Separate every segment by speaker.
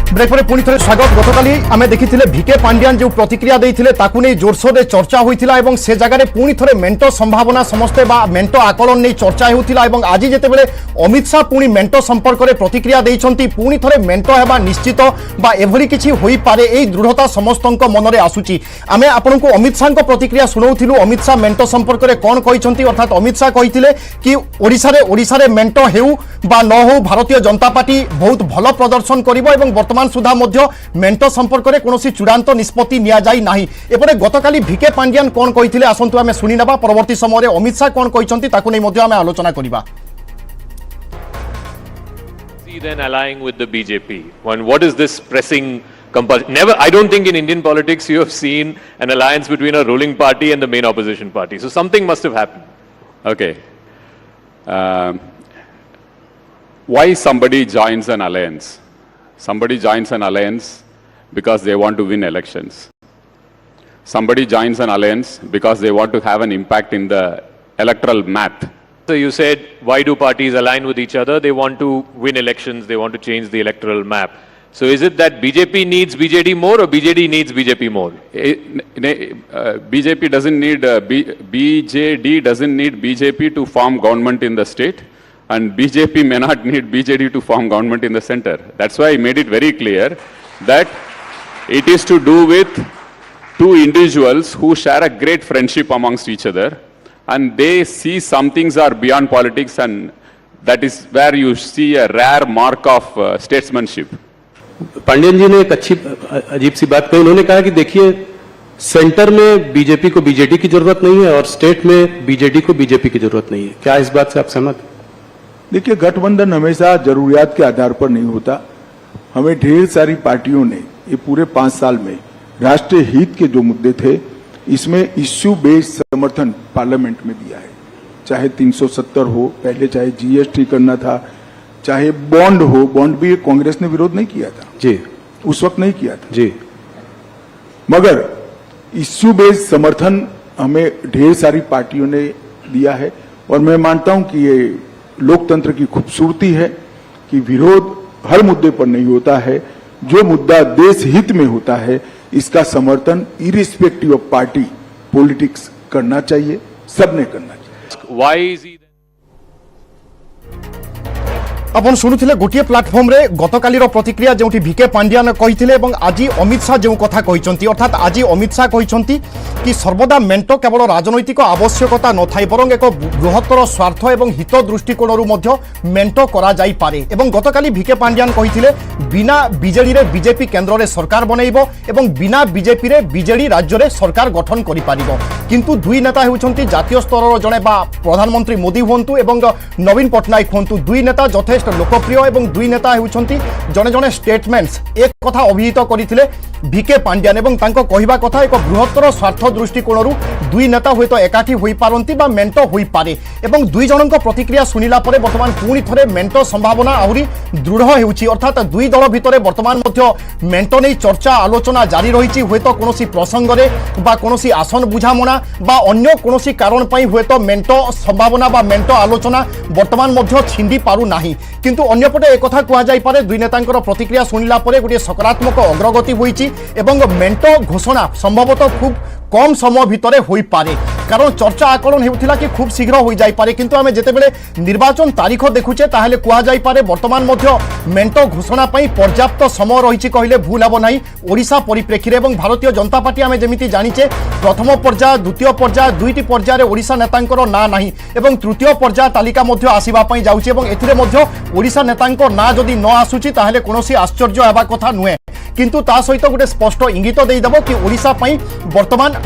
Speaker 1: Break पर पुणी थे स्वागत। गतकाली आम देखी भिके पांडियान जो प्रतिक्रिया देते ताकू नहीं जोरसोर से चर्चा होता से जगह पुणी थे मेंट संभावना समस्ते मेंट आकलन नहीं चर्चा होता। आज जितेबाला अमित शाह पुणी मेंट संपर्क में प्रतिक्रिया देते पुणी थे मेंट होगा निश्चित एभली किसी हो पारे यही दृढ़ता समस्त मन में आसूची। आम आपन को अमित शाह प्रतिक्रिया शुणाऊलु। अमित शाह मेंट संपर्क में कौन कहते अर्थात अमित शाह कहते कि ओडिशा रे मेंट हेउ बा न हो भारतीय जनता पार्टी बहुत भल प्रदर्शन करिबो एवं वर्तमान सुधा मध्य मेंट संपर्क में कौन चूड़ांत निष्पत्ति निया जाई नाही। एपटे गतकाली भिके पांडियान कौन कहते आसंतु आमे सुनि नबा। परवर्ती समय रे अमित शाह कौन कहते ताकू नै मध्य आमे आलोचना करिबा।
Speaker 2: Then allying with the BJP. What is this pressing compulsion? Never, I don't think in Indian politics you have seen an alliance between a ruling party and the main opposition party. So something must have happened.
Speaker 3: Okay. Why somebody joins an alliance? Somebody joins an alliance because they want to win elections. Somebody joins an alliance because they want to have an impact in the electoral math.
Speaker 2: So you said, why do parties align with each other? They want to win elections, they want to change the electoral map. So is it that BJP needs BJD more or BJD needs BJP more?
Speaker 3: BJP doesn't need, BJD doesn't need BJP to form government in the state, and BJP may not need BJD to form government in the center. That's why I made it very clear that it is to do with two individuals who share a great friendship amongst each other, and they see some things are beyond politics, and that is where you see a rare mark of statesmanship.
Speaker 4: Pandian जी ने एक अच्छी अजीब सी बात कही। उन्होंने कहा कि देखिए, सेंटर में बीजेपी को बीजेडी की जरूरत नहीं है और स्टेट में बीजेडी को बीजेपी की जरूरत नहीं है। क्या इस बात से आप सहमत?
Speaker 5: देखिए, गठबंधन हमेशा जरूरियात के आधार पर नहीं होता। हमें ढेर सारी पार्टियों ने ये पूरे 5 साल में राष्ट्रीय हित के जो मुद्दे थे इसमें इश्यू बेस्ड समर्थन पार्लियामेंट में दिया है। चाहे 370 हो, पहले चाहे जीएसटी करना था, चाहे बॉन्ड हो। बॉन्ड भी कांग्रेस ने विरोध नहीं किया था
Speaker 4: जी,
Speaker 5: उस वक्त नहीं किया था
Speaker 4: जी,
Speaker 5: मगर इश्यू बेस्ड समर्थन हमें ढेर सारी पार्टियों ने दिया है। और मैं मानता हूं कि ये लोकतंत्र की खूबसूरती है कि विरोध हर मुद्दे पर नहीं होता है। जो मुद्दा देश हित में होता है इसका समर्थन इरिस्पेक्टिव ऑफ पार्टी पॉलिटिक्स करना चाहिए, सबने करना चाहिए।
Speaker 2: Why is he
Speaker 1: अपन शुणुले गोटे प्लाटफर्म रे गतकाली प्रतिक्रिया जो भिके पांडियान कहते आज अमित शाह जो कथा कहते अर्थात आज अमित शाह कहते कि सर्वदा मेंट केवल राजनैतिक आवश्यकता न थाई बरं एक बृहत्तर स्वार्थ और हित दृष्टिकोण मेंट करा जाई पारे। एवं गतकाली भिके पांडियान कहते बिना बीजेडी रे बीजेपी केन्द्र रे सरकार बनइबो एवं बिना बीजेपी रे बीजेडी राज्य रे सरकार गठन करि पारिबो। किंतु दुई नेता होउछंती जातीय स्तर जड़े प्रधानमंत्री मोदी हुंतु एवं नवीन पट्टनायक हुंतु। दुई नेता यथेष्ट लोकप्रिय एवं दुई नेता होउछंती जने जने स्टेटमेंट्स एक कथा अभिहित करथिले भिके पांडियान एवं तांको कहिबा कथा एक बृहत्तर स्वार्थ दृष्टिकोण दुई नेता हुए तो एकाठी होई पारंती बा मेंट होई पारे। एवं दुई जनक प्रतिक्रिया सुनिला परे वर्तमान पुणी थरे मेंट संभावना आहुरी दृढ़ हेउची। अर्थात दुई दल भितरे वर्तमान मध्य मेंट नै चर्चा आलोचना जारी रहिछि। हुए तो कोनोसी प्रसंग रे बा कोनोसी आसन बुझामणा बा अन्य कोनोसी कारण पई हुए तो मेंट संभावना बा मेंट आलोचना वर्तमान मध्य छिंदी पारु नाही। किंतु अन्यपटे एक कथा कुआ जाई पारे दुई नेतांकर प्रतिक्रिया सुनिला परे गोटे सकारात्मक अग्रगति होईछि एवं मेंट घोषणा संभवतः खूब कम समय भितर होई पारे। कारण चर्चा आकलन हेउथिला कि खूब शीघ्र होई जाई पारे। किंतु आमे जेतेबेले निर्वाचन तारीख देखुचे ताहेले कुआ जाई पारे वर्तमान मध्य मेंट घोषणा पई पर्याप्त समय रहिछि कहिले भूल हबो नाही। ओडिशा परिप्रेक्षी एवं भारतीय जनता पार्टी आमे जेमिति जानिचे प्रथम पर्याय द्वितीय पर्याय दुईटी पर्याय ओडिशा नेतांकर ना नाही एवं तृतीय पर्याय तालिका मध्य आसीबा पई जाउछि एवं एथिरे मध्य ओडिशा नेतांकर ना जदि न आसुछि ताहेले कोनोसी आश्चर्य हेबा कथा नुहे। किंतु ता सहित गोटे स्पष्ट इंगित देदेव कि ओडिशा पई वर्तमान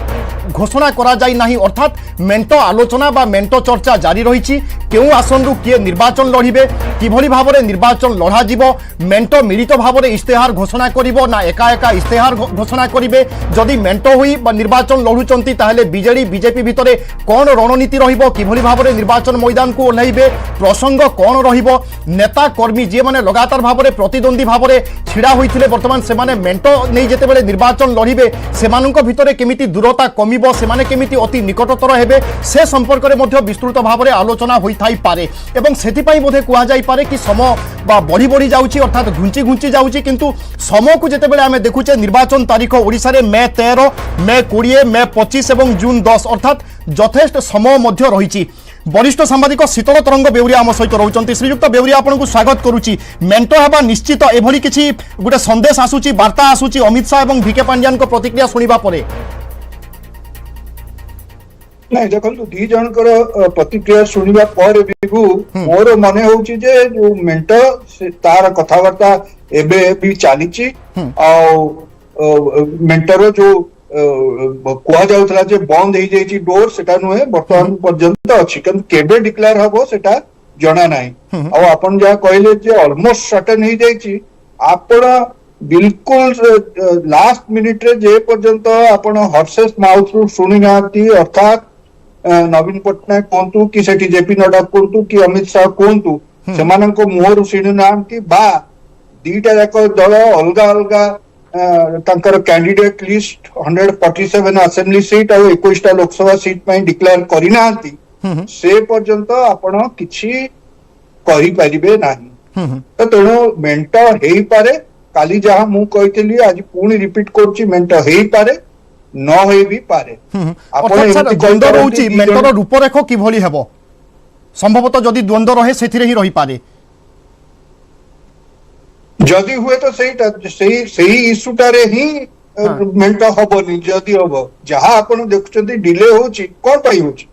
Speaker 1: घोषणा करा जाई नाही। अर्थात मेंट आलोचना बा मेंट चर्चा जारी रही। केउ आसन रु किए निर्वाचन लड़िबे, किभली भाबरे निर्वाचन लड़ा जीवो, मेंट मिलित भाबरे इस्तेहार घोषणा करिवो ना एका एका इस्तेहार घोषणा करिवे। जदि मेंट होई बा निर्वाचन लड़ुचंती ताहेले बीजेडी बीजेपी भितरे कोन रणनीति रहिबो, किभली भाबरे निर्वाचन मैदान को ओल्हाइबे, प्रसंग कोन रहिबो, नेता कर्मी जे माने लगातार भाबरे प्रतिद्वंदी भाबरे छिड़ा होइथिले वर्तमान से सेमाने मेंट नहीं जेते बेले निर्वाचन लड़िबे सेमानक भितरे केमिति दूरता कमिबो सेमाने केमिति अति निकटतर हेबे से संपर्क रे मध्य विस्तृत भाव में आलोचना होई थाई पारे एवं सेति पई बोधे कुआ जाई पारे कि समय बा बढ़ी बढ़ी जाउची अर्थात घुंची घुंची जाउची किंतु समय को जेते बेले आमे देखुचे निर्वाचन तारीख ओडिसा रे मे 13 मे 20 मे 25 एवं जून 10 अर्थात यथेष्ट समय मध्य रहिची वरिष्ठ सांबादिक शीतल तरंग बेउरिया आम सहित रोचंती श्रीयुक्त बेउरिया आपनको स्वागत करुची मेंट हेबा निश्चित एभली किछि गोटे संदेश आसुची वार्ता आसुची अमित शाह एवं भिके पांड्यान को प्रतिक्रिया सुनिबा परे
Speaker 6: नहीं देखो दी जनकर प्रतिक्रिया शुणा पर भी मोर मन होची जे जो मेंट तार कथबार्ता एबे भी चली मेंटर जो कुआ जाउतला जे बंद हो जाइए डोर सेटा नुहे बर्तमान पर्यंत अच्छी केबे डिक्लेयर हबो सेटा जणा नाही आ आपण जा कहले जे ऑलमोस्ट सर्टेन हो जाइए आपण बिल्कुल लास्ट मिनिट रे जे पर्यंत आपण हॉर्सेस माउथ रु सुनी नाती अर्थात नवीन पट्टनायक कहतु कि सेठी जेपी नड्डा कहतु कि अमित शाह कहतु से मुहर शुणी ना बा दीटा जाक दल अलग अलग कैंडिडेट लिस्ट 147 असेंबली सीट और 21 लोकसभा सीट डिक्लेयर करना से पर्यंत आपण किछि करि परिबे नाही तो तेणु मेंट हेई पारे काली जहां मु कहितली आज पुणी रिपीट करछि मेंट हेई पारे न होई भी पारे
Speaker 1: द्वंद्व रहुची मेंटर रूपरेख किभली हेबो संभवतः जदि द्वंद्व रहे सेथिरे ही रही पारे
Speaker 6: जदि हुए तो सही इश्यूटारे ही मेंट हबनी जदि हब जहां आपण देखुचंती डिले होची कोन पई होची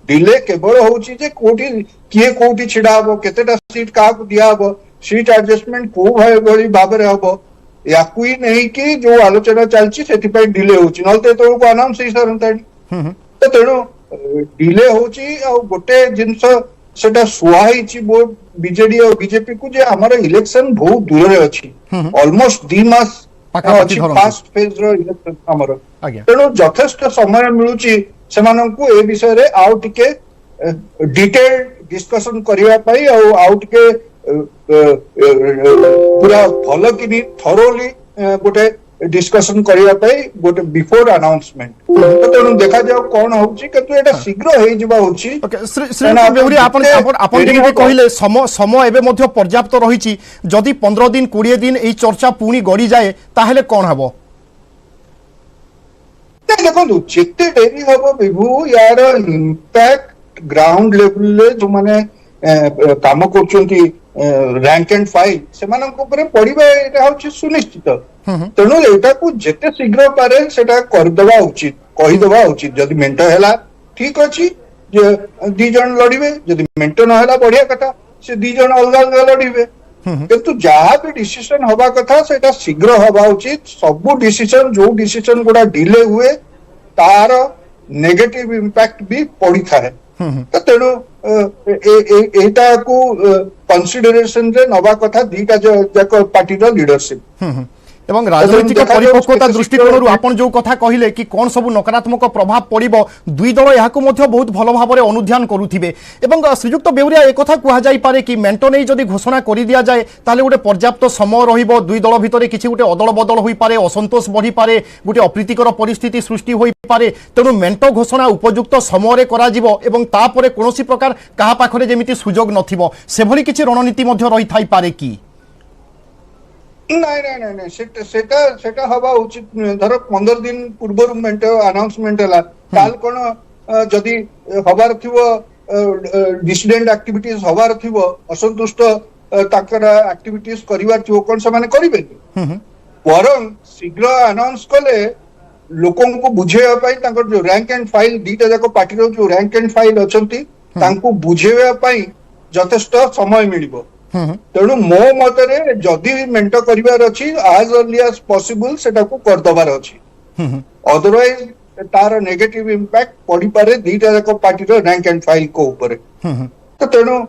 Speaker 6: डिले केवल होची जे कोठी किए कोठी छिडा हबो केतेटा सीट काहा को दिया हबो सीट एडजस्टमेंट को भली भाबरे हबो याकू ही नहीं कि जो आलोचना चलची सेथिपई डिले होची नलते तो को अनाउंस ही सरंतानी तो तेणु डिले होची आ गोटे जिंस सेटा सुहाईची बो बीजेडी और बीजेपी को जे हमारा इलेक्शन बहुत दूर रे अछि ऑलमोस्ट 2 मास अछि फास्ट फेज रो इलेक्शन हमर तेणु यथेष्ट समय मिलुची सेमानंकु ए विषय रे आउ टिके डिटेल डिस्कशन करिया पई आउ टिके पूरा भल कि थरोली गोटे डिस्कशन करिया पई गोटे बिफोर अनाउंसमेंट तो तेणु देखा जाओ कौन होची किंतु एटा शीघ्र हेई जिबा होची
Speaker 1: श्री बेउरी आपण जेमि कहिले समय एबे मध्य पर्याप्त रहिची जदि 15 दिन 20 दिन एई चर्चा पूणी गड़ी जाए ताहेले कोन हबो
Speaker 6: देखो जेते डेरी हबो विभू यार इंपैक्ट ग्राउंड लेवल ले जो माने काम करचंती रैंक एंड फाइल से पड़ा सुनिश्चित तेणु एटा को जेते शीघ्र पारे सेटा करदवा उचित कहीदवा उचित जदि मेंट हैला ठीक अछि जे दी जन लड़िबे जदि मेंट न हैला बढ़िया कथा से दी जन अलग अलग लड़िबे किंतु जहाँ भी डिसीजन हवा कथा सेटा शीघ्र हवा उचित सब डिसीजन जो डिसीजन गुडा डिले हुए तार नेगेटिव इंपैक्ट भी पड़ी थाए तो तेणु एटा को कंसीडरेशन रे नवा कथा दीटा जाक पार्टी रो लीडरशिप
Speaker 1: एवं राजनीतिक परिपक्वता दृष्टिकोण आपण जो कथा कहिले कि कौन सब नकारात्मक प्रभाव पड़िबो दुई दल याकु मध्य बहुत भल भाव में अनुध्यान करुथिबे एवं श्रीयुक्त बेउरिया एक कथा कुहा जाई पारे कि मेंट नै जदि घोषणा करि दिया जाए ताले गोटे पर्याप्त समय रहिबो दुई दल भितरे किछि गोटे अदल बदल होई पारे असंतोष बढ़ी पारे गोटे अप्रीतिकर परिस्थिति सृष्टि होई पारे तेणु मेंट घोषणा उपयुक्त समय रे करा जिवो एवं तापरे कोनोसी प्रकार कहा पाखरे जेमिति सुजोग नथिबो सेभली किछि रणनीति मध्य रही थाई पारे कि
Speaker 6: नहीं सेटा हवा उचित धर 15 दिन पूर्व मेंट अनाउंसमेंट हला काल कोन जदि हबार थिवो डिसिडेंट एक्टिविटीज हबार थिवो असंतुष्ट ताकर एक्टिविटीज करिवार थिवो कोन से माने करिबे वरं शीघ्र अनाउंस कले लोकन को बुझेवा पई ताकर जो रैंक एंड फाइल दीटा जाको पार्टी रो जो रैंक एंड फाइल अछंती तांको बुझेवा पई यथेष्ट समय मिलिबो तेणु मो मतरे जदि मेंट करिवार अछि एज अर्ली एज पॉसिबल सेटा को कर दबार अछि अदरवाइज तार नेगेटिव इंपैक्ट पड़ी पारे दीटा जाको पार्टी रो रैंक एंड फाइल को ऊपर तो तेणु